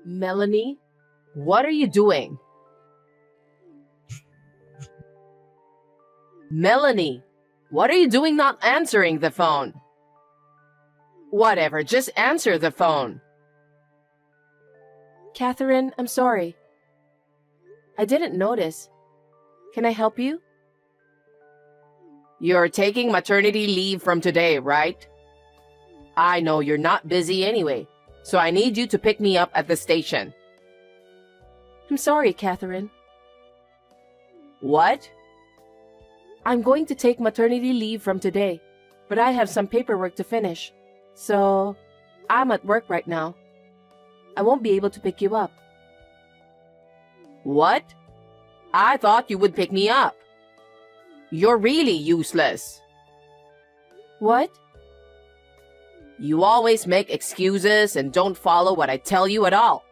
Melanie, what are you doing? Melanie, what are you doing not answering the phone? Whatever, just answer the phone. Catherine, I'm sorry. I didn't notice. Can I help you? You're taking maternity leave from today, right? I know you're not busy anyway, so I need you to pick me up at the station. I'm sorry, Catherine. What? I'm going to take maternity leave from today, but I have some paperwork to finish. So, I'm at work right now. I won't be able to pick you up. What? I thought you would pick me up. You're really useless. What? You always make excuses and don't follow what I tell you at all.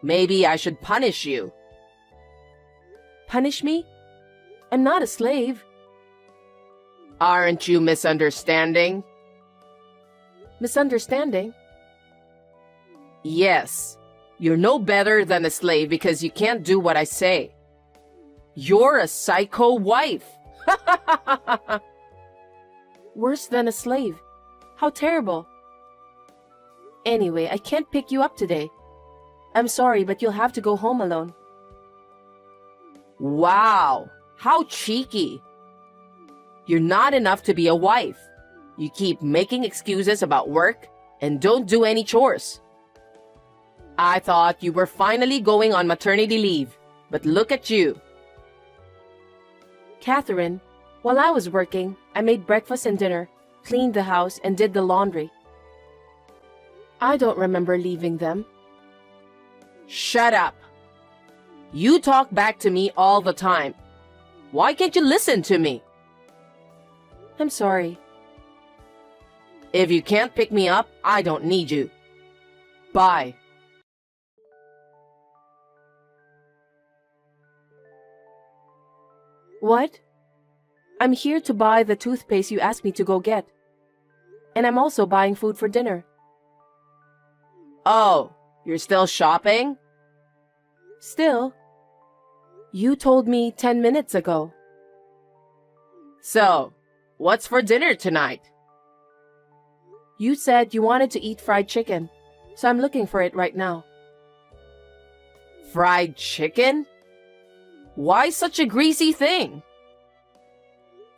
Maybe I should punish you. Punish me? I'm not a slave. Aren't you misunderstanding? Misunderstanding? Yes. You're no better than a slave because you can't do what I say. You're a psycho wife. Worse than a slave. How terrible. Anyway, I can't pick you up today. I'm sorry, but you'll have to go home alone. Wow, how cheeky. You're not enough to be a wife. You keep making excuses about work and don't do any chores. I thought you were finally going on maternity leave, but look at you. Catherine, while I was working, I made breakfast and dinner, cleaned the house, and did the laundry. I don't remember leaving them. Shut up. You talk back to me all the time. Why can't you listen to me? I'm sorry. If you can't pick me up, I don't need you. Bye. What? I'm here to buy the toothpaste you asked me to go get. And I'm also buying food for dinner. Oh, you're still shopping? Still? You told me 10 minutes ago. So, what's for dinner tonight? You said you wanted to eat fried chicken, so I'm looking for it right now. Fried chicken? Why such a greasy thing?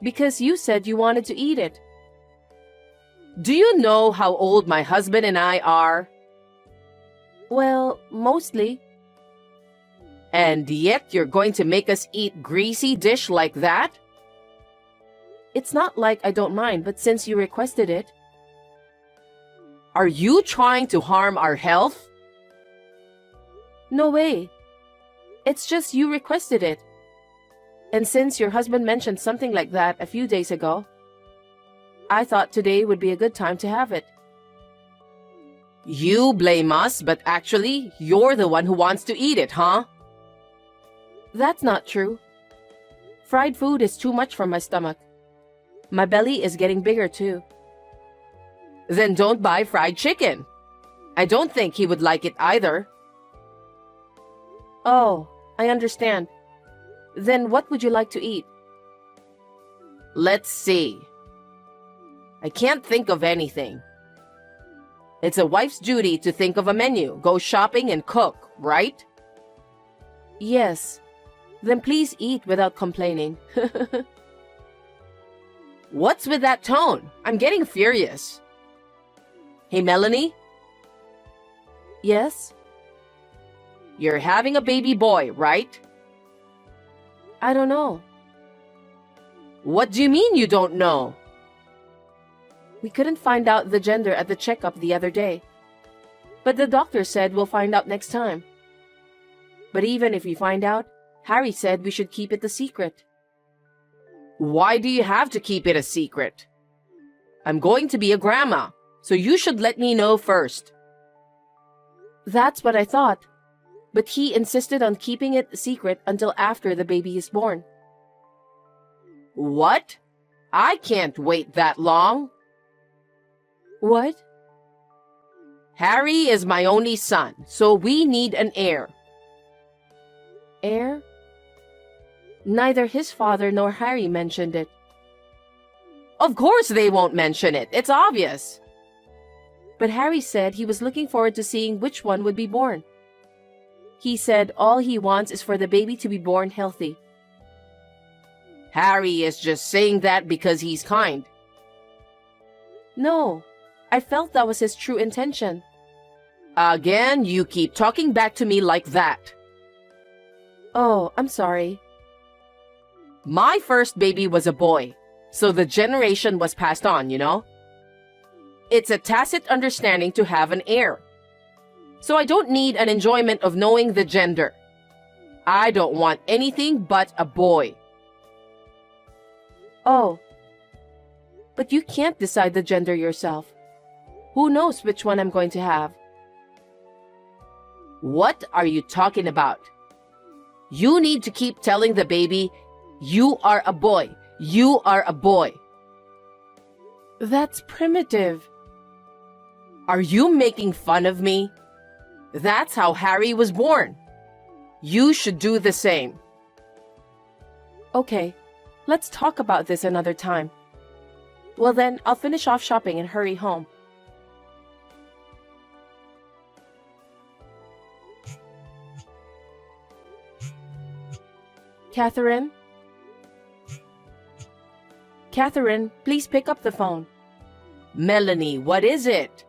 Because you said you wanted to eat it. Do you know how old my husband and I are? Well, mostly. And yet you're going to make us eat greasy dish like that? It's not like I don't mind, but since you requested it. Are you trying to harm our health? No way. It's just you requested it. And since your husband mentioned something like that a few days ago, I thought today would be a good time to have it. You blame us, but actually, you're the one who wants to eat it, huh? That's not true. Fried food is too much for my stomach. My belly is getting bigger too. Then don't buy fried chicken. I don't think he would like it either. Oh, I understand. Then what would you like to eat? Let's see. I can't think of anything. It's a wife's duty to think of a menu, go shopping and cook, right? Yes. Then please eat without complaining. What's with that tone? I'm getting furious. Hey, Melanie? Yes? You're having a baby boy, right? I don't know. What do you mean you don't know? We couldn't find out the gender at the checkup the other day. But the doctor said we'll find out next time. But even if we find out, Harry said we should keep it a secret. Why do you have to keep it a secret? I'm going to be a grandma, so you should let me know first. That's what I thought. But he insisted on keeping it a secret until after the baby is born. What? I can't wait that long. What? Harry is my only son, so we need an heir. Heir? Neither his father nor Harry mentioned it. Of course they won't mention it. It's obvious. But Harry said he was looking forward to seeing which one would be born. He said all he wants is for the baby to be born healthy. Harry is just saying that because he's kind. No, I felt that was his true intention. Again, you keep talking back to me like that. Oh, I'm sorry. My first baby was a boy, so the generation was passed on, you know? It's a tacit understanding to have an heir. So I don't need an enjoyment of knowing the gender. I don't want anything but a boy. Oh, but you can't decide the gender yourself. Who knows which one I'm going to have? What are you talking about? You need to keep telling the baby, you are a boy. You are a boy. That's primitive. Are you making fun of me? That's how Harry was born. You should do the same. Okay, let's talk about this another time. Well then, I'll finish off shopping and hurry home. Catherine? Catherine, please pick up the phone. Melanie, what is it?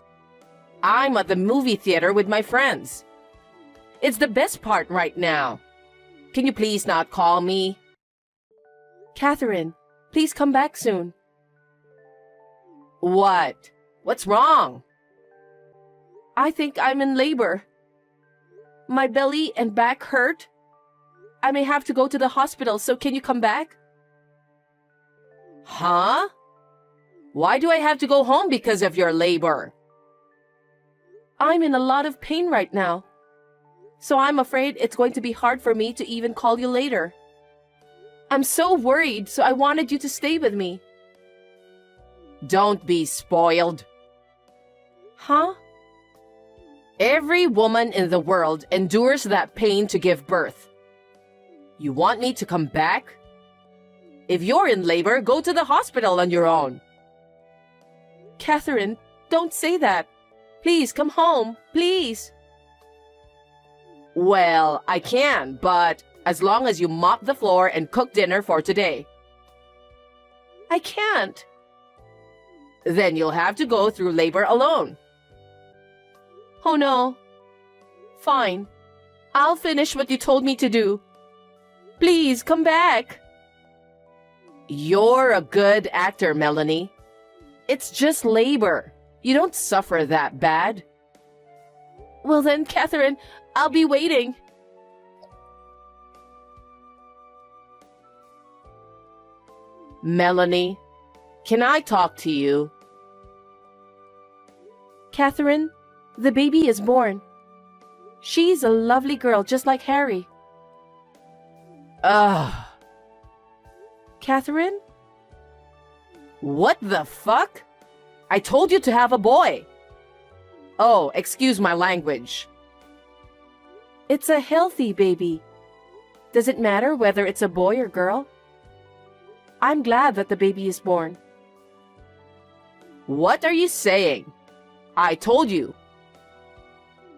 I'm at the movie theater with my friends. It's the best part right now. Can you please not call me? Catherine, please come back soon. What? What's wrong? I think I'm in labor. My belly and back hurt. I may have to go to the hospital, so can you come back? Huh? Why do I have to go home because of your labor? I'm in a lot of pain right now. So I'm afraid it's going to be hard for me to even call you later. I'm so worried, so I wanted you to stay with me. Don't be spoiled. Huh? Every woman in the world endures that pain to give birth. You want me to come back? If you're in labor, go to the hospital on your own. Catherine, don't say that. Please come home, please. Well, I can, but as long as you mop the floor and cook dinner for today. I can't. Then you'll have to go through labor alone. Oh no. Fine. I'll finish what you told me to do. Please, come back. You're a good actor, Melanie. It's just labor. You don't suffer that bad. Well then, Catherine, I'll be waiting. Melanie, can I talk to you? Catherine, the baby is born. She's a lovely girl, just like Harry. Ugh. Catherine? What the fuck? I told you to have a boy. Oh, excuse my language. It's a healthy baby. Does it matter whether it's a boy or girl? I'm glad that the baby is born. What are you saying? I told you.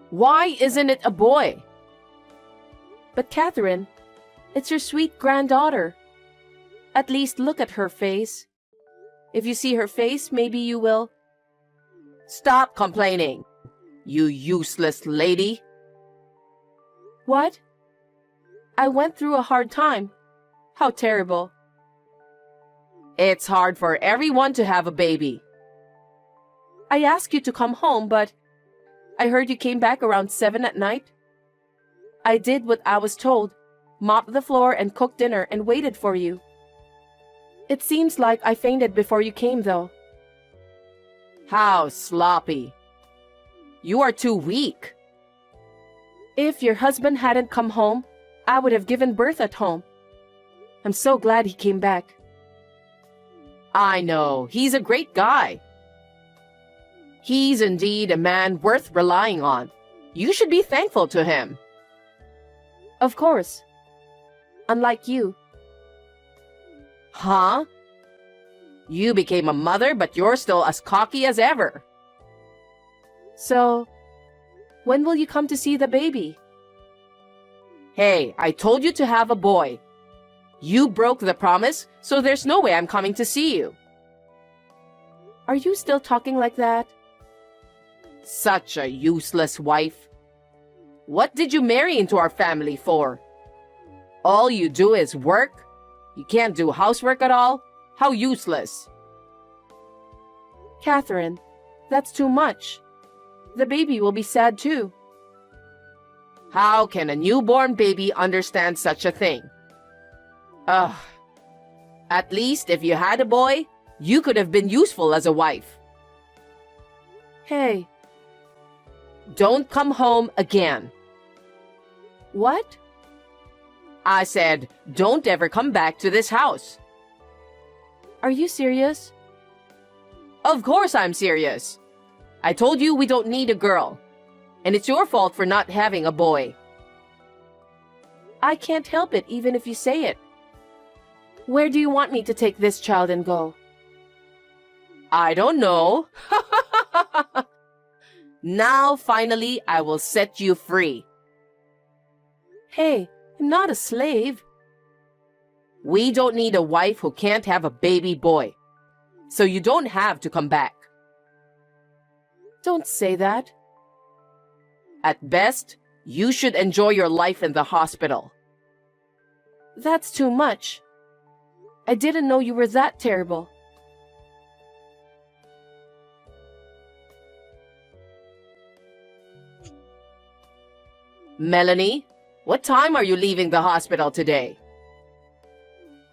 Why isn't it a boy? But Catherine, it's your sweet granddaughter. At least look at her face. If you see her face, maybe you will. Stop complaining, you useless lady. What? I went through a hard time. How terrible. It's hard for everyone to have a baby. I asked you to come home, but I heard you came back around 7 at night. I did what I was told, mopped the floor and cooked dinner and waited for you. It seems like I fainted before you came, though. How sloppy. You are too weak. If your husband hadn't come home, I would have given birth at home. I'm so glad he came back. I know, he's a great guy. He's indeed a man worth relying on. You should be thankful to him. Of course. Unlike you. Huh? You became a mother, but you're still as cocky as ever. So, when will you come to see the baby? Hey, I told you to have a boy. You broke the promise, so there's no way I'm coming to see you. Are you still talking like that? Such a useless wife. What did you marry into our family for? All you do is work? You can't do housework at all? How useless. Catherine, that's too much. The baby will be sad too. How can a newborn baby understand such a thing? Ugh. At least if you had a boy, you could have been useful as a wife. Hey. Don't come home again. What? I said, don't ever come back to this house. Are you serious? Of course I'm serious. I told you we don't need a girl. And it's your fault for not having a boy. I can't help it even if you say it. Where do you want me to take this child and go? I don't know. Now, finally, I will set you free. Hey, I'm not a slave. We don't need a wife who can't have a baby boy. So you don't have to come back. Don't say that. At best, you should enjoy your life in the hospital. That's too much. I didn't know you were that terrible. Melanie, what time are you leaving the hospital today?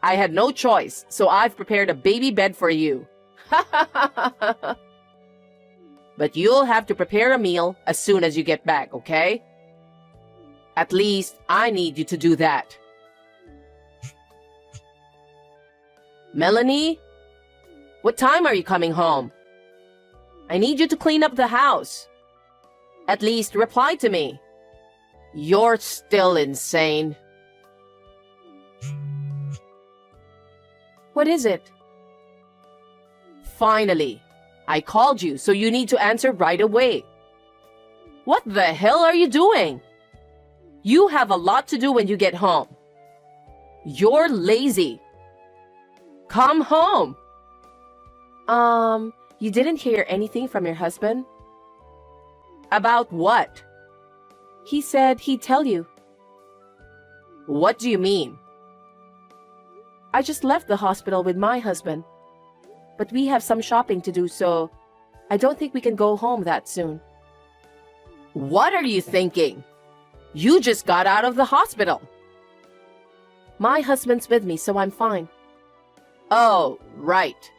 I had no choice, so I've prepared a baby bed for you. But you'll have to prepare a meal as soon as you get back, okay? At least, I need you to do that. Melanie, what time are you coming home? I need you to clean up the house. At least reply to me. You're still insane. What is it? Finally, I called you, so you need to answer right away. What the hell are you doing? You have a lot to do when you get home. You're lazy. Come home. You didn't hear anything from your husband? About what? He said he'd tell you. What do you mean? I just left the hospital with my husband. But we have some shopping to do, so I don't think we can go home that soon. What are you thinking? You just got out of the hospital. My husband's with me, so I'm fine. Oh, right.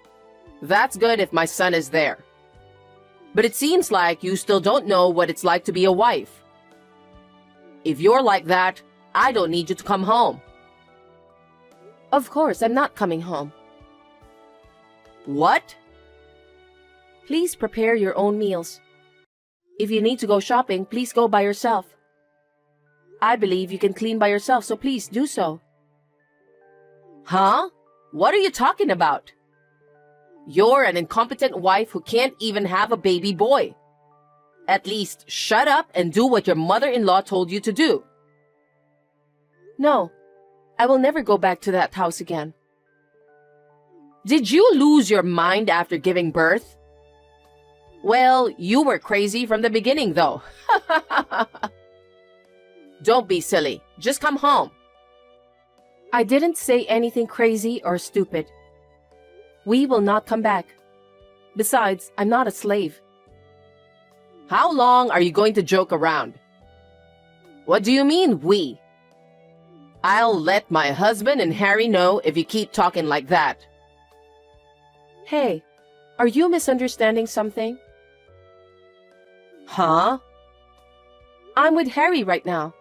That's good if my son is there. But it seems like you still don't know what it's like to be a wife. If you're like that, I don't need you to come home. Of course, I'm not coming home. What? Please prepare your own meals. If you need to go shopping, please go by yourself. I believe you can clean by yourself, so please do so. Huh? What are you talking about? You're an incompetent wife who can't even have a baby boy. At least shut up and do what your mother-in-law told you to do. No, I will never go back to that house again. Did you lose your mind after giving birth? Well, you were crazy from the beginning, though. Don't be silly. Just come home. I didn't say anything crazy or stupid. We will not come back. Besides, I'm not a slave. How long are you going to joke around? What do you mean, we? I'll let my husband and Harry know if you keep talking like that. Hey, are you misunderstanding something? Huh? I'm with Harry right now.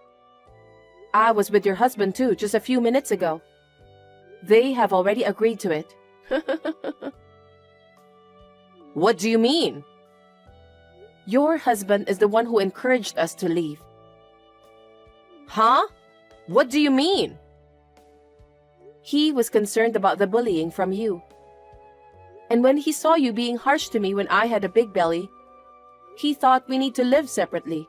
I was with your husband too, just a few minutes ago. They have already agreed to it. What do you mean? Your husband is the one who encouraged us to leave. Huh? What do you mean? He was concerned about the bullying from you. And when he saw you being harsh to me when I had a big belly, he thought we need to live separately.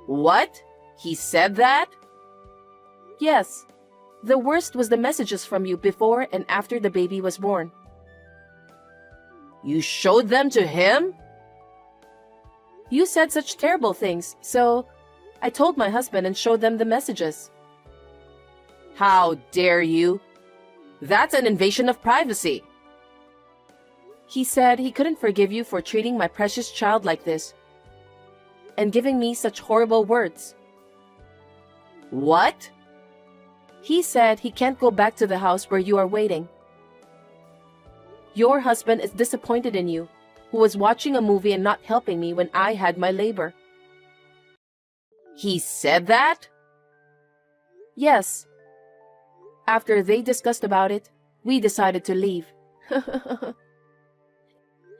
What? He said that? Yes. The worst was the messages from you before and after the baby was born. You showed them to him? You said such terrible things, so I told my husband and showed them the messages. How dare you? That's an invasion of privacy. He said he couldn't forgive you for treating my precious child like this and giving me such horrible words. What? He said he can't go back to the house where you are waiting. Your husband is disappointed in you, who was watching a movie and not helping me when I had my labor. He said that? Yes. After they discussed about it, we decided to leave.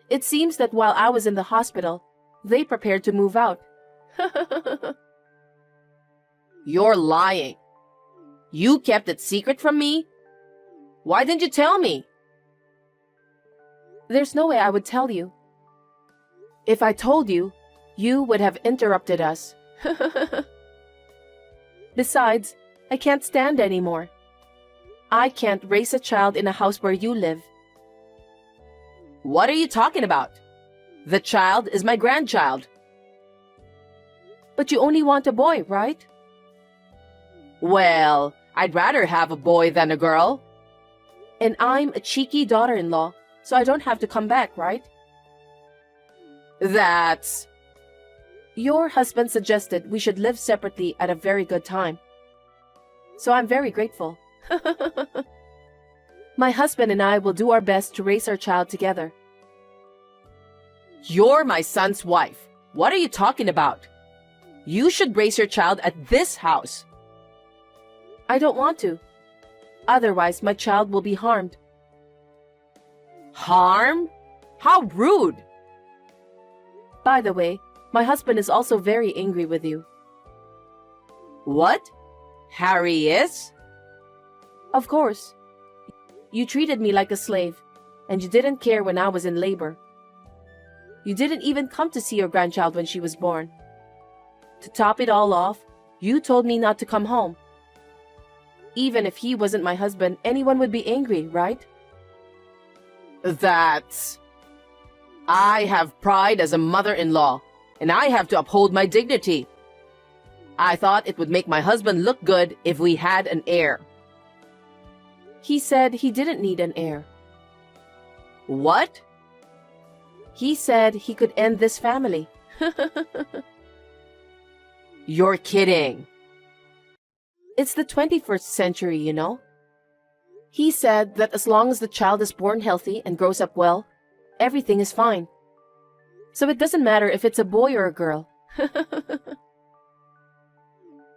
It seems that while I was in the hospital, they prepared to move out. You're lying. You kept it secret from me? Why didn't you tell me? There's no way I would tell you. If I told you, you would have interrupted us. Besides, I can't stand anymore. I can't raise a child in a house where you live. What are you talking about? The child is my grandchild. But you only want a boy, right? Well, I'd rather have a boy than a girl. And I'm a cheeky daughter-in-law, so I don't have to come back, right? That's... Your husband suggested we should live separately at a very good time. So I'm very grateful. My husband and I will do our best to raise our child together. You're my son's wife. What are you talking about? You should raise your child at this house. I don't want to. Otherwise, my child will be harmed. Harm? How rude! By the way, my husband is also very angry with you. What? Harry is? Of course. You treated me like a slave, and you didn't care when I was in labor. You didn't even come to see your grandchild when she was born. To top it all off, you told me not to come home. Even if he wasn't my husband, anyone would be angry, right? That's... I have pride as a mother-in-law, and I have to uphold my dignity. I thought it would make my husband look good if we had an heir. He said he didn't need an heir. What? He said he could end this family. You're kidding. It's the 21st century, you know. He said that as long as the child is born healthy and grows up well, everything is fine. So it doesn't matter if it's a boy or a girl.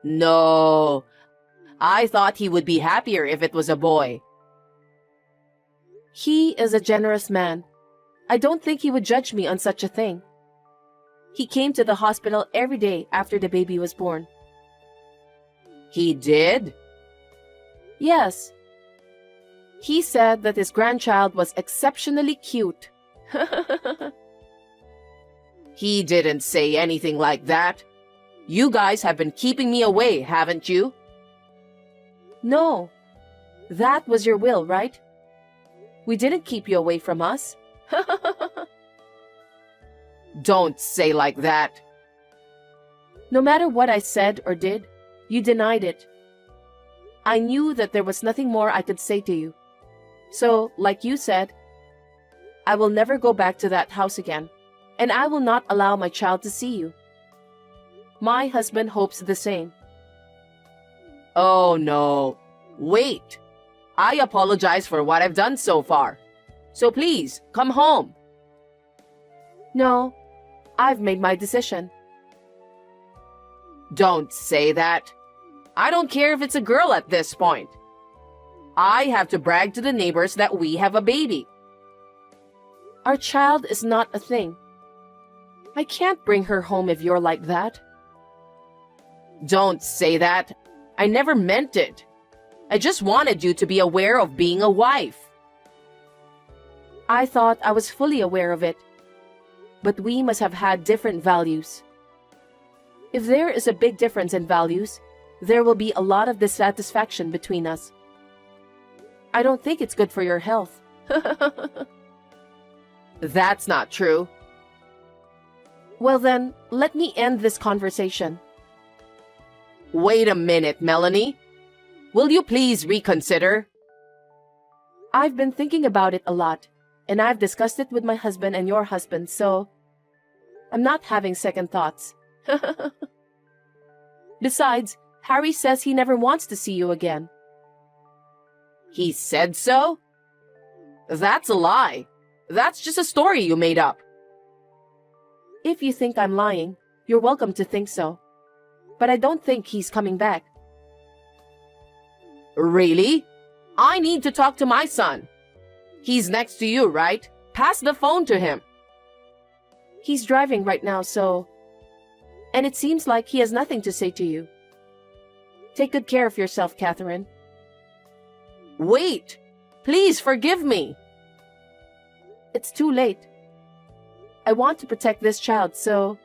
No. I thought he would be happier if it was a boy. He is a generous man. I don't think he would judge me on such a thing. He came to the hospital every day after the baby was born. He did? Yes. He said that his grandchild was exceptionally cute. He didn't say anything like that. You guys have been keeping me away, haven't you? No. That was your will, right? We didn't keep you away from us. Don't say like that. No matter what I said or did, you denied it. I knew that there was nothing more I could say to you. So, like you said, I will never go back to that house again, and I will not allow my child to see you. My husband hopes the same. Oh no. Wait. I apologize for what I've done so far. So please, come home. No, I've made my decision. Don't say that. I don't care if it's a girl at this point. I have to brag to the neighbors that we have a baby. Our child is not a thing. I can't bring her home if you're like that. Don't say that. I never meant it. I just wanted you to be aware of being a wife. I thought I was fully aware of it. But we must have had different values. If there is a big difference in values, there will be a lot of dissatisfaction between us. I don't think it's good for your health. That's not true. Well then, let me end this conversation. Wait a minute, Melanie. Will you please reconsider? I've been thinking about it a lot, and I've discussed it with my husband and your husband, so I'm not having second thoughts. Besides, Harry says he never wants to see you again. He said so? That's a lie. That's just a story you made up. If you think I'm lying, you're welcome to think so. But I don't think he's coming back. Really? I need to talk to my son. He's next to you, right? Pass the phone to him. He's driving right now, so... And it seems like he has nothing to say to you. Take good care of yourself, Catherine. Wait! Please forgive me! It's too late. I want to protect this child, so...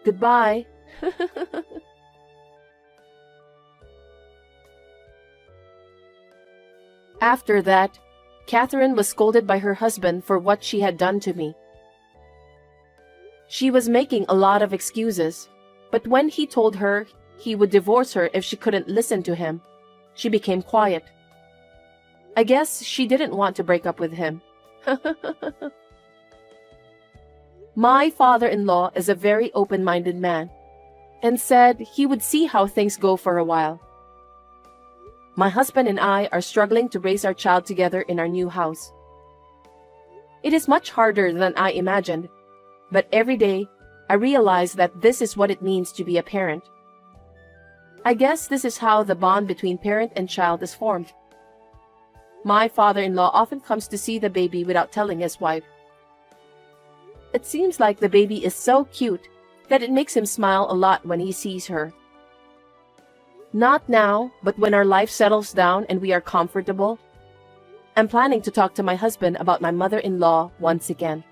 Goodbye. After that, Catherine was scolded by her husband for what she had done to me. She was making a lot of excuses, but when he told her he would divorce her if she couldn't listen to him, she became quiet. I guess she didn't want to break up with him. My father-in-law is a very open-minded man, and said he would see how things go for a while. My husband and I are struggling to raise our child together in our new house. It is much harder than I imagined, but every day I realize that this is what it means to be a parent. I guess this is how the bond between parent and child is formed. My father-in-law often comes to see the baby without telling his wife. It seems like the baby is so cute that it makes him smile a lot when he sees her. Not now, but when our life settles down and we are comfortable. I'm planning to talk to my husband about my mother-in-law once again.